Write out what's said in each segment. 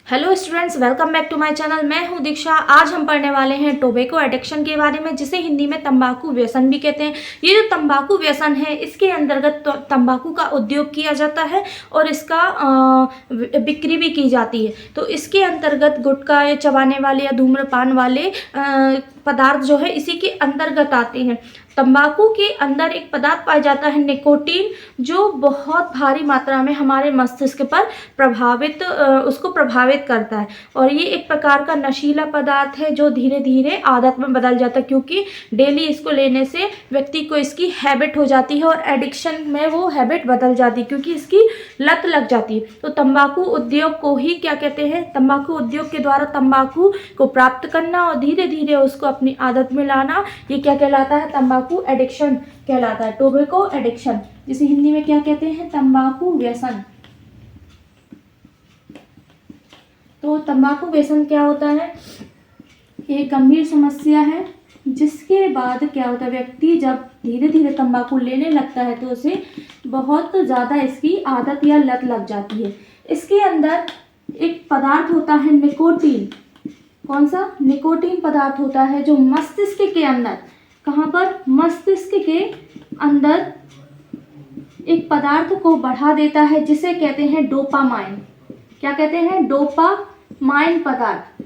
Hello students, welcome back to my channel. मैं हूं दीक्षा। आज हम पढ़ने वाले हैं टोबैको एडिक्शन के बारे में, जिसे हिंदी में तंबाकू व्यसन भी कहते हैं। ये जो तंबाकू व्यसन है, इसके अंतर्गत तंबाकू का उद्योग किया जाता है और इसका बिक्री भी की जाती है। तो इसके अंतर्गत गुटखा या चबाने वाले या धूम्रपान वाले पदार्थ जो है इसी के अंतर्गत आते हैं। तंबाकू के अंदर एक पदार्थ पाया जाता है निकोटीन, जो बहुत भारी मात्रा में हमारे मस्तिष्क पर उसको प्रभावित करता है। और ये एक प्रकार का नशीला पदार्थ है जो धीरे धीरे आदत में बदल जाता है, क्योंकि डेली इसको लेने से व्यक्ति को इसकी हैबिट हो जाती है और एडिक्शन में वो हैबिट बदल जाती है, क्योंकि इसकी लत लग जाती है। तो तंबाकू उद्योग को ही क्या कहते हैं? तंबाकू उद्योग के द्वारा तंबाकू को प्राप्त करना और धीरे धीरे उसको अपनी आदत में लाना, ये क्या कहलाता है? तंबाकू एडिक्शन कहलाता है। टोबैको एडिक्शन, जिसे हिंदी में क्या कहते हैं? तंबाकू व्यसन। तो तंबाकू व्यसन क्या होता है? एक गंभीर समस्या है, जिसके बाद क्या होता है, व्यक्ति जब धीरे धीरे तंबाकू लेने लगता है तो उसे बहुत ज़्यादा इसकी आदत या लत लग जाती है। इसके अंदर एक पदार्थ होता है निकोटीन। कौन सा? निकोटीन पदार्थ होता है जो मस्तिष्क के अंदर, कहाँ पर? मस्तिष्क के अंदर एक पदार्थ को बढ़ा देता है, जिसे कहते हैं डोपामाइन। क्या कहते हैं? डोपामाइन पदार्थ।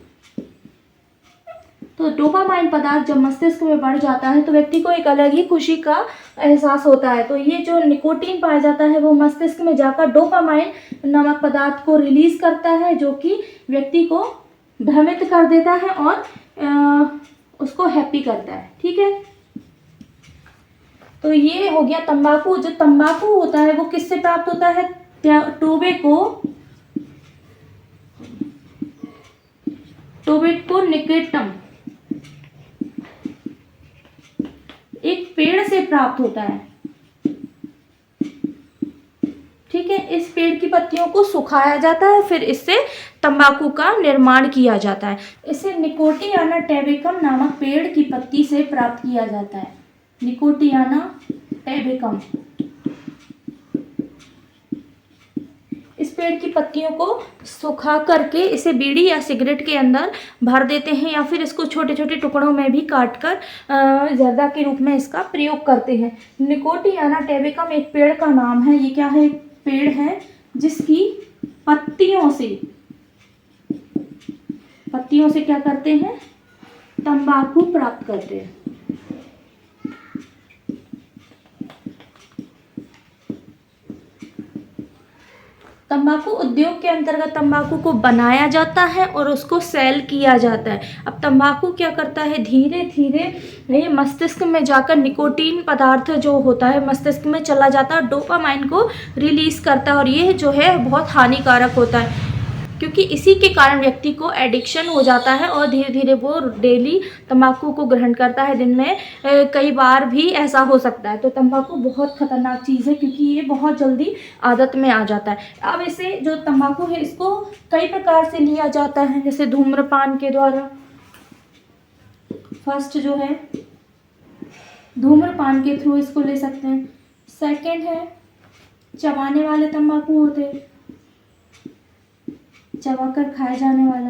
तो डोपामाइन पदार्थ जब मस्तिष्क में बढ़ जाता है तो व्यक्ति को एक अलग ही खुशी का एहसास होता है। तो ये जो निकोटीन पाया जाता है वो मस्तिष्क में जाकर डोपामाइन नामक पदार्थ को रिलीज करता है, जो कि व्यक्ति को भ्रमित कर देता है और उसको हैप्पी करता है। ठीक है, तो ये हो गया तंबाकू। जो तंबाकू होता है वो किससे प्राप्त होता है? टोबैको निकेटम, एक पेड़ से प्राप्त होता है। ठीक है, इस पेड़ की पत्तियों को सुखाया जाता है, फिर इससे तंबाकू का निर्माण किया जाता है। इसे निकोटियाना टैबेकम नामक पेड़ की पत्ती से प्राप्त किया जाता है। निकोटियाना टैबेकम, इस पेड़ की पत्तियों को सुखा करके इसे बीड़ी या सिगरेट के अंदर भर देते हैं, या फिर इसको छोटे छोटे टुकड़ों में भी काट कर जर्दा के रूप में इसका प्रयोग करते हैं। निकोटियाना टैबेकम एक पेड़ का नाम है। ये क्या है? एक पेड़ है जिसकी पत्तियों से क्या करते हैं? तंबाकू प्राप्त करते हैं। तंबाकू उद्योग के अंतर्गत तंबाकू को बनाया जाता है और उसको सेल किया जाता है। अब तंबाकू क्या करता है? धीरे धीरे ये मस्तिष्क में जाकर निकोटीन पदार्थ जो होता है मस्तिष्क में चला जाता है, डोपामाइन को रिलीज करता है, और ये जो है बहुत हानिकारक होता है, क्योंकि इसी के कारण व्यक्ति को एडिक्शन हो जाता है और धीरे धीरे वो डेली तंबाकू को ग्रहण करता है। दिन में कई बार भी ऐसा हो सकता है। तो तंबाकू बहुत खतरनाक चीज़ है, क्योंकि ये बहुत जल्दी आदत में आ जाता है। अब इसे जो तंबाकू है इसको कई प्रकार से लिया जाता है, जैसे धूम्रपान के द्वारा। फर्स्ट जो है धूम्रपान के थ्रू इसको ले सकते हैं। सेकेंड है चबाने वाले तंबाकू होते हैं, चबाकर खाया जाने वाला।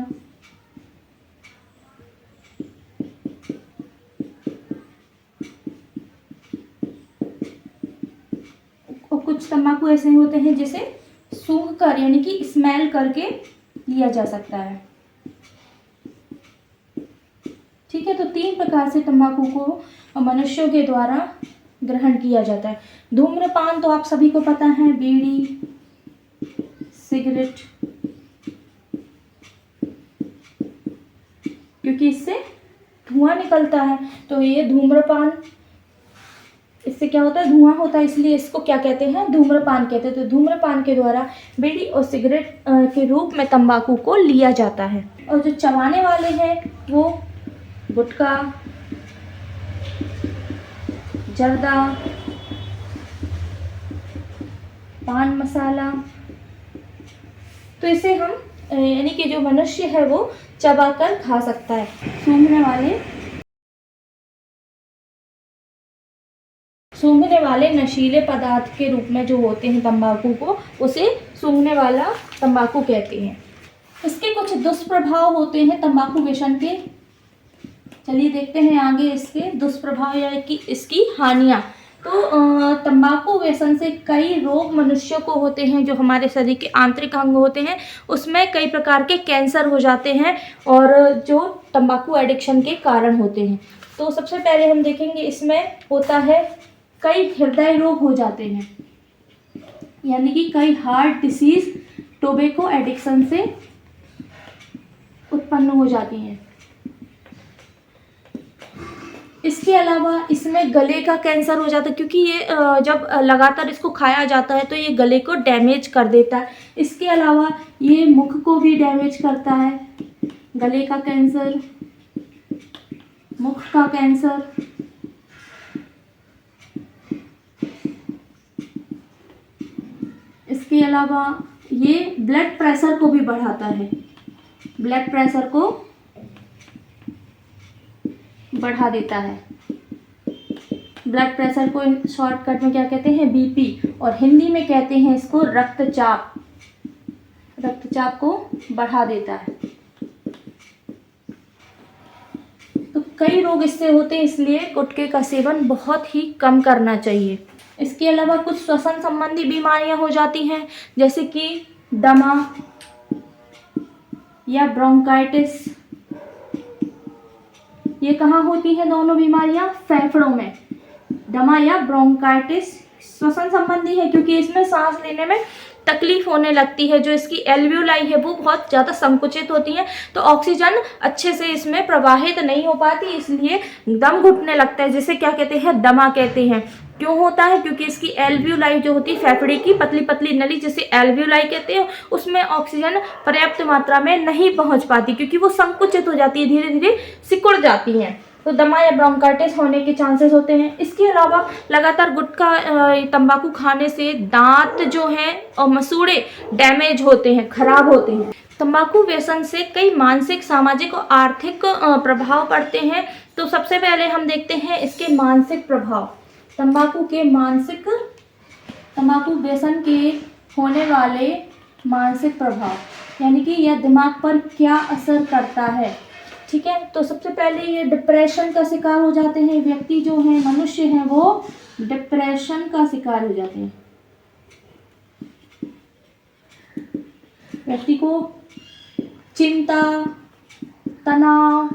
और कुछ तंबाकू ऐसे होते हैं जिसे सूंघ कर, यानी कि स्मेल करके लिया जा सकता है। ठीक है, तो 3 प्रकार से तंबाकू को मनुष्यों के द्वारा ग्रहण किया जाता है। धूम्रपान तो आप सभी को पता है, बीड़ी, सिगरेट, क्योंकि इससे धुआं निकलता है। तो ये धूम्रपान, इससे क्या होता है? धुआं होता है, इसलिए इसको क्या कहते हैं? धूम्रपान कहते हैं। तो धूम्रपान के द्वारा बीड़ी और सिगरेट के रूप में तंबाकू को लिया जाता है। और जो चबाने वाले हैं वो गुटखा, जर्दा, पान मसाला। तो इसे हम यानी कि जो मनुष्य है वो चबाकर खा सकता है। सूंघने वाले नशीले पदार्थ के रूप में जो होते हैं तंबाकू को, उसे सूंघने वाला तंबाकू कहते हैं। इसके कुछ दुष्प्रभाव होते हैं तंबाकू व्यसन के। चलिए देखते हैं आगे इसके दुष्प्रभाव या कि इसकी हानियाँ। तो तंबाकू व्यसन से कई रोग मनुष्यों को होते हैं, जो हमारे शरीर के आंतरिक अंग होते हैं उसमें कई प्रकार के कैंसर हो जाते हैं, और जो तंबाकू एडिक्शन के कारण होते हैं। तो सबसे पहले हम देखेंगे इसमें होता है कई हृदय रोग हो जाते हैं, यानी कि कई हार्ट डिसीज टोबैको एडिक्शन से उत्पन्न हो जाती हैं। इसके अलावा इसमें गले का कैंसर हो जाता है, क्योंकि ये जब लगातार इसको खाया जाता है तो ये गले को डैमेज कर देता है। इसके अलावा ये मुख को भी डैमेज करता है, गले का कैंसर, मुख का कैंसर। इसके अलावा ये ब्लड प्रेशर को भी बढ़ाता है, ब्लड प्रेशर को बढ़ा देता है। ब्लड प्रेशर को शॉर्टकट में क्या कहते हैं, बीपी, और हिंदी में कहते हैं इसको रक्तचाप। रक्तचाप को बढ़ा देता है। तो कई रोग इससे होते हैं, इसलिए गुटखे का सेवन बहुत ही कम करना चाहिए। इसके अलावा कुछ श्वसन संबंधी बीमारियां हो जाती हैं, जैसे कि दमा या ब्रोंकाइटिस। ये कहाँ होती हैं दोनों बीमारियां? फेफड़ों में। दमा या ब्रोंकाइटिस श्वसन संबंधी है, क्योंकि इसमें सांस लेने में तकलीफ होने लगती है। जो इसकी एल्वियोलाई है वो बहुत ज़्यादा संकुचित होती है, तो ऑक्सीजन अच्छे से इसमें प्रवाहित नहीं हो पाती, इसलिए दम घुटने लगता है, जिसे क्या कहते हैं, दमा कहते हैं। क्यों होता है? क्योंकि इसकी एल्वियोलाई जो होती है, फेफड़े की पतली पतली नली जिसे एल्वियोलाई कहते हैं, उसमें ऑक्सीजन पर्याप्त मात्रा में नहीं पहुंच पाती, क्योंकि वो संकुचित हो जाती है, धीरे धीरे सिकुड़ जाती हैं। तो दमा या ब्रोंकाइटिस होने के चांसेस होते हैं। इसके अलावा लगातार गुटखा तंबाकू खाने से दांत जो हैं और मसूड़े डैमेज होते हैं, खराब होते हैं। तंबाकू व्यसन से कई मानसिक, सामाजिक और आर्थिक प्रभाव पड़ते हैं। तो सबसे पहले हम देखते हैं इसके मानसिक प्रभाव। तंबाकू व्यसन के होने वाले मानसिक प्रभाव, यानी कि यह दिमाग पर क्या असर करता है। ठीक है, तो सबसे पहले ये डिप्रेशन का शिकार हो जाते हैं। व्यक्ति जो है, मनुष्य हैं, वो डिप्रेशन का शिकार हो जाते हैं। व्यक्ति को चिंता, तनाव,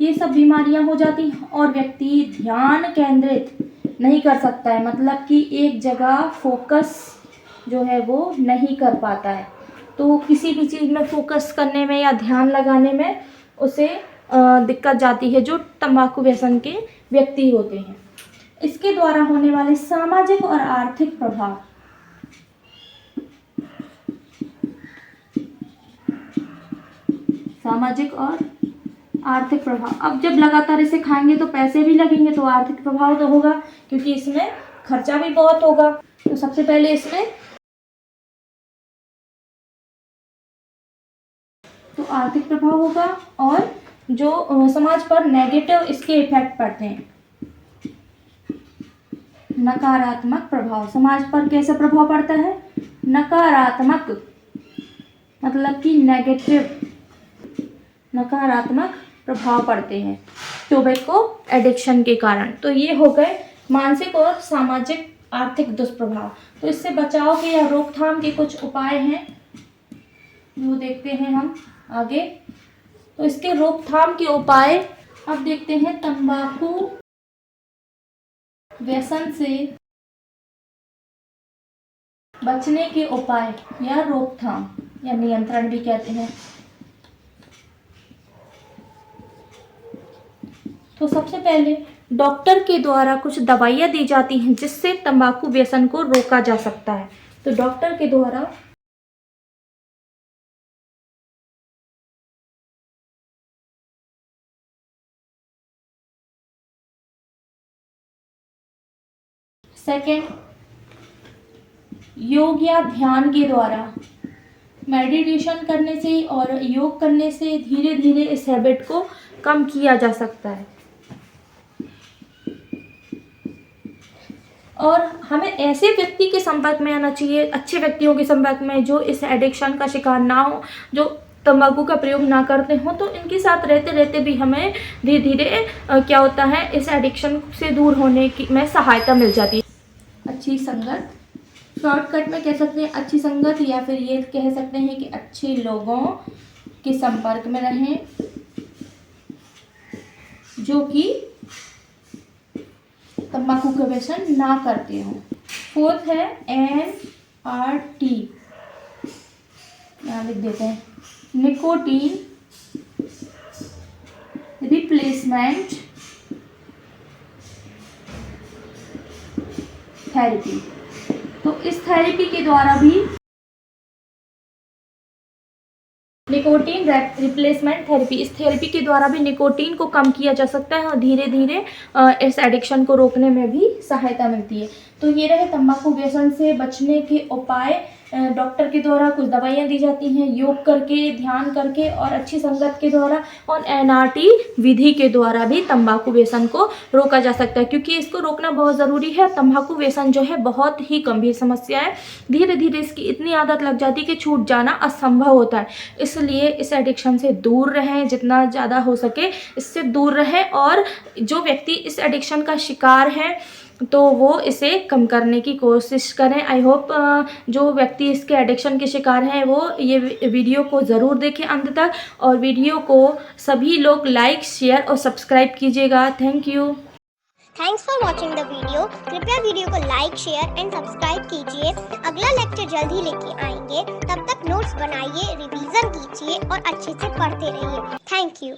ये सब बीमारियां हो जाती हैं, और व्यक्ति ध्यान केंद्रित नहीं कर सकता है, मतलब कि एक जगह फोकस जो है वो नहीं कर पाता है। तो किसी भी चीज़ में फोकस करने में या ध्यान लगाने में उसे दिक्कत जाती है, जो तंबाकू व्यसन के व्यक्ति होते हैं। इसके द्वारा होने वाले सामाजिक और आर्थिक प्रभाव। सामाजिक और आर्थिक प्रभाव। अब जब लगातार इसे खाएंगे तो पैसे भी लगेंगे, तो आर्थिक प्रभाव तो होगा, क्योंकि इसमें खर्चा भी बहुत होगा। तो सबसे पहले इसमें तो आर्थिक प्रभाव होगा, और जो समाज पर नेगेटिव इसके इफेक्ट पड़ते हैं, नकारात्मक प्रभाव। समाज पर कैसा प्रभाव पड़ता है? नकारात्मक, मतलब कि नेगेटिव, नकारात्मक प्रभाव पड़ते हैं टोबैको एडिक्शन के कारण। तो ये हो गए मानसिक और सामाजिक आर्थिक दुष्प्रभाव। तो इससे बचाव के या रोकथाम के कुछ उपाय हैं, जो देखते हैं हम आगे। तो इसके रोकथाम के उपाय अब देखते हैं। तंबाकू व्यसन से बचने के उपाय या रोकथाम या नियंत्रण भी कहते हैं। तो सबसे पहले डॉक्टर के द्वारा कुछ दवाइयाँ दी जाती हैं, जिससे तंबाकू व्यसन को रोका जा सकता है। तो डॉक्टर के द्वारा सेकेंड, योग या ध्यान के द्वारा, मेडिटेशन करने से और योग करने से धीरे धीरे इस हैबिट को कम किया जा सकता है। और हमें ऐसे व्यक्ति के संपर्क में आना चाहिए, अच्छे व्यक्तियों के संपर्क में, जो इस एडिक्शन का शिकार ना हो, जो तंबाकू का प्रयोग ना करते हो तो इनके साथ रहते रहते भी हमें धीरे धीरे क्या होता है, इस एडिक्शन से दूर होने की में सहायता मिल जाती है। अच्छी संगत, शॉर्टकट में कह सकते हैं अच्छी संगत, या फिर ये कह सकते हैं कि अच्छे लोगों के संपर्क में रहें जो कि तंबाकू का व्यसन ना करते हो। फोर्थ है NRT, यहाँ लिख देते हैं, निकोटीन रिप्लेसमेंट थेरेपी। तो इस थेरेपी के द्वारा भी, निकोटीन रिप्लेसमेंट थेरेपी, इस थेरेपी के द्वारा भी निकोटीन को कम किया जा सकता है और धीरे धीरे इस एडिक्शन को रोकने में भी सहायता मिलती है। तो ये रहे तंबाकू व्यसन से बचने के उपाय। डॉक्टर के द्वारा कुछ दवाइयाँ दी जाती हैं, योग करके, ध्यान करके और अच्छी संगत के द्वारा, और NRT विधि के द्वारा भी तंबाकू व्यसन को रोका जा सकता है, क्योंकि इसको रोकना बहुत ज़रूरी है। तंबाकू व्यसन जो है बहुत ही गंभीर समस्या है, धीरे धीरे इसकी इतनी आदत लग जाती है कि छूट जाना असंभव होता है। इसलिए इस एडिक्शन से दूर रहें, जितना ज़्यादा हो सके इससे दूर रहें, और जो व्यक्ति इस एडिक्शन का शिकार है तो वो इसे कम करने की कोशिश करें। आई होप जो व्यक्ति इसके एडिक्शन के शिकार हैं वो ये वीडियो को ज़रूर देखें अंत तक, और वीडियो को सभी लोग लाइक, शेयर और सब्सक्राइब कीजिएगा। Thank you. Thanks for watching the video. कृपया वीडियो को लाइक, शेयर एंड सब्सक्राइब कीजिए। अगला लेक्चर जल्द ही लेके आएंगे, तब तक नोट्स बनाइए, रिवीजन कीजिए और अच्छे से पढ़ते रहिए। Thank you.